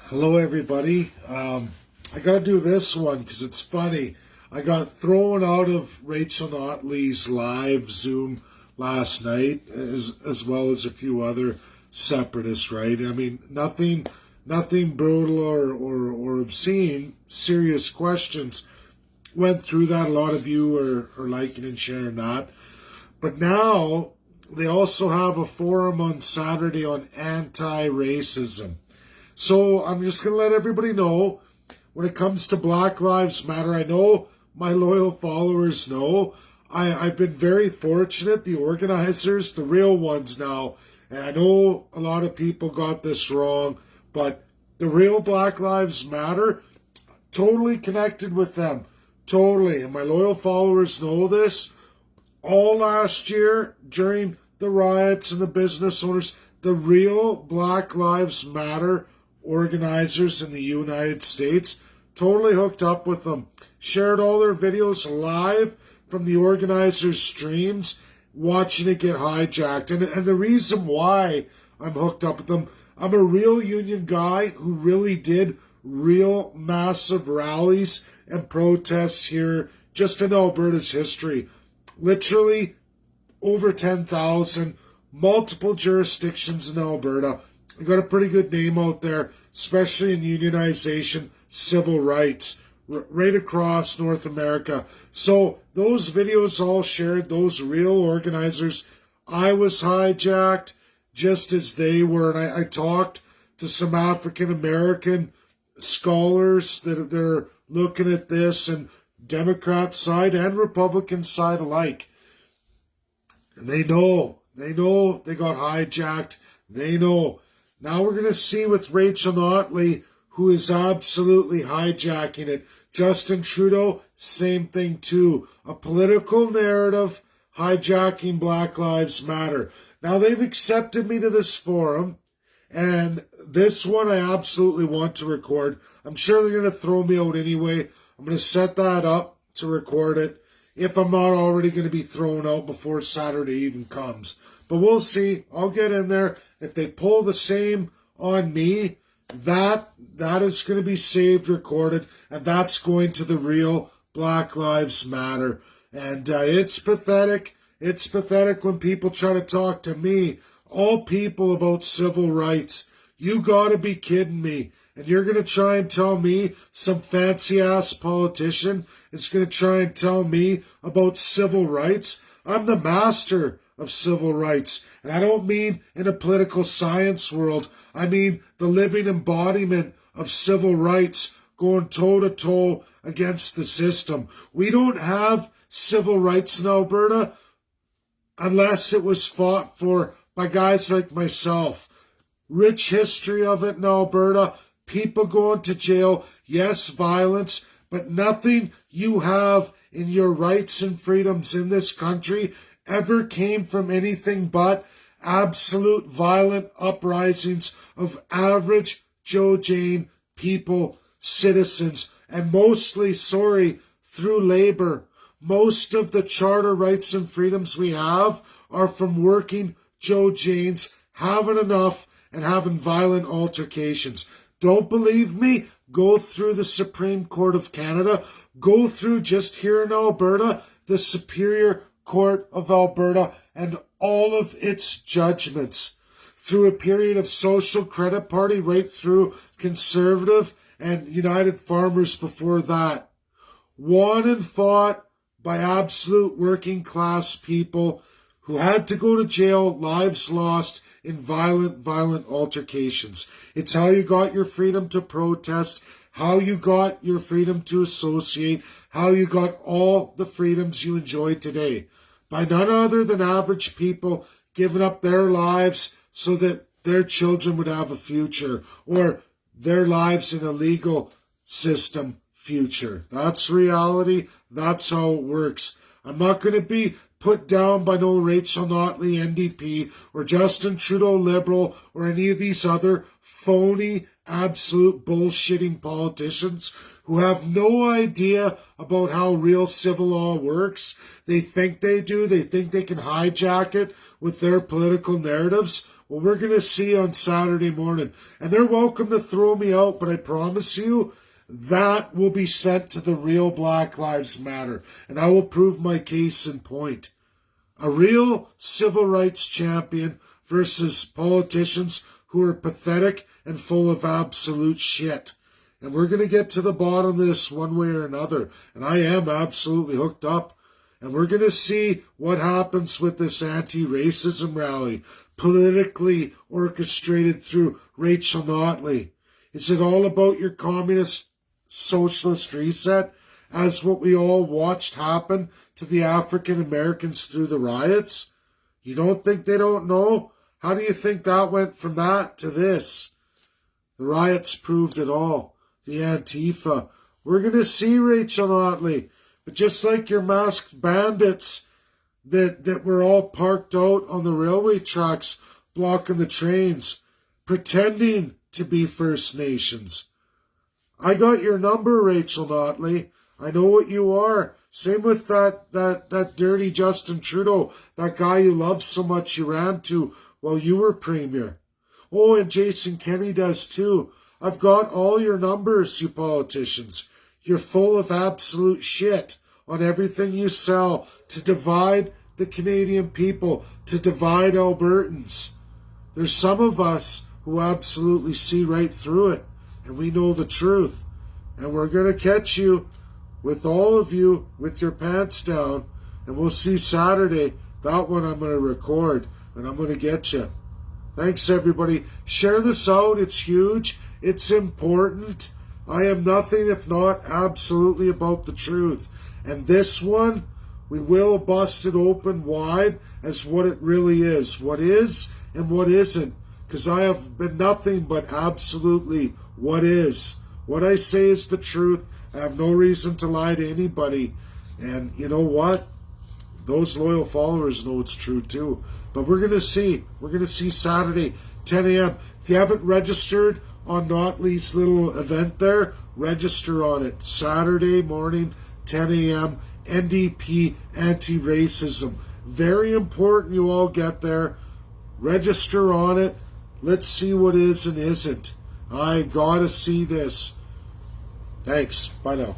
Hello, everybody. I got to do this one because it's funny. I got thrown out of Rachel Notley's live Zoom last night, as well as a few other separatists. Right? I mean, nothing brutal or obscene. Serious questions went through that. A lot of you are liking and sharing that. But now they also have a forum on Saturday on anti-racism. So I'm just going to let everybody know, when it comes to Black Lives Matter, I know my loyal followers know. I've been very fortunate. The organizers, the real ones now, and I know a lot of people got this wrong, but the real Black Lives Matter, totally connected with them. Totally. And my loyal followers know this. All last year, during the riots and the business owners, the real Black Lives Matter organizers in the United States totally hooked up with them, shared all their videos live from the organizers' streams, watching it get hijacked. And the reason why I'm hooked up with them, I'm a real union guy who really did real massive rallies and protests here just in Alberta's history. Literally over 10,000, multiple jurisdictions in Alberta. I got a pretty good name out there, especially in unionization, civil rights, right across North America. So those videos all shared, those real organizers, I was hijacked just as they were. And I talked to some African American scholars that they're looking at this, and Democrat side and Republican side alike. And they know they got hijacked. They know. Now we're going to see with Rachel Notley, who is absolutely hijacking it. Justin Trudeau, same thing too. A political narrative hijacking Black Lives Matter. Now they've accepted me to this forum, and this one I absolutely want to record. I'm sure they're going to throw me out anyway. I'm going to set that up to record it, if I'm not already going to be thrown out before Saturday even comes. But we'll see. I'll get in there. If they pull the same on me, that is going to be saved, recorded, and that's going to the real Black Lives Matter. And it's pathetic. It's pathetic when people try to talk to me, all people, about civil rights. You got to be kidding me. And you're going to try and tell me, some fancy-ass politician is going to try and tell me about civil rights? I'm the master of civil rights. And I don't mean in a political science world. I mean the living embodiment of civil rights, going toe-to-toe against the system. We don't have civil rights in Alberta unless it was fought for by guys like myself. Rich history of it in Alberta. People going to jail. Yes, violence. But nothing you have in your rights and freedoms in this country ever came from anything but absolute violent uprisings of average Joe Jane people, citizens, and mostly, through labor. Most of the charter rights and freedoms we have are from working Joe Janes having enough and having violent altercations. Don't believe me? Go through the Supreme Court of Canada. Go through, just here in Alberta, the Superior Court of Alberta and all of its judgments. Through a period of Social Credit Party, right through Conservative and United Farmers before that. Won and fought by absolute working class people who had to go to jail, lives lost in violent altercations. It's how you got your freedom to protest, how you got your freedom to associate, how you got all the freedoms you enjoy today. By none other than average people giving up their lives so that their children would have a future, or their lives in a legal system future. That's reality. That's how it works. I'm not going to be put down by no Rachel Notley NDP or Justin Trudeau Liberal or any of these other phony, absolute bullshitting politicians who have no idea about how real civil law works. They think they do. They think they can hijack it with their political narratives. Well, we're going to see on Saturday morning. And they're welcome to throw me out, but I promise you, that will be sent to the real Black Lives Matter. And I will prove my case in point. A real civil rights champion versus politicians who are pathetic and full of absolute shit. And we're going to get to the bottom of this one way or another. And I am absolutely hooked up. And we're going to see what happens with this anti-racism rally, politically orchestrated through Rachel Notley. Is it all about your communist socialist reset, as what we all watched happen to the African Americans through the riots? You don't think they don't know? How do you think that went from that to this? The riots proved it all. The Antifa. We're going to see Rachel Notley. But just like your masked bandits that were all parked out on the railway tracks, blocking the trains, pretending to be First Nations. I got your number, Rachel Notley. I know what you are. Same with that dirty Justin Trudeau, that guy you love so much you ran to while you were Premier. Oh, and Jason Kenney does too. I've got all your numbers, you politicians. You're full of absolute shit on everything you sell to divide the Canadian people, to divide Albertans. There's some of us who absolutely see right through it, and we know the truth. And we're going to catch you, with all of you, with your pants down, and we'll see Saturday. That one I'm going to record, and I'm going to get you. Thanks, everybody. Share this out. It's huge. It's important. I am nothing if not absolutely about the truth. And this one, we will bust it open wide as what it really is. What is and what isn't. Because I have been nothing but absolutely what is. What I say is the truth. I have no reason to lie to anybody. And you know what? Those loyal followers know it's true too. But we're going to see. We're going to see Saturday, 10 a.m. If you haven't registered on Notley's little event there, register on it. Saturday morning, 10 a.m. NDP anti-racism. Very important you all get there. Register on it. Let's see what is and isn't. I gotta see this. Thanks. Bye now.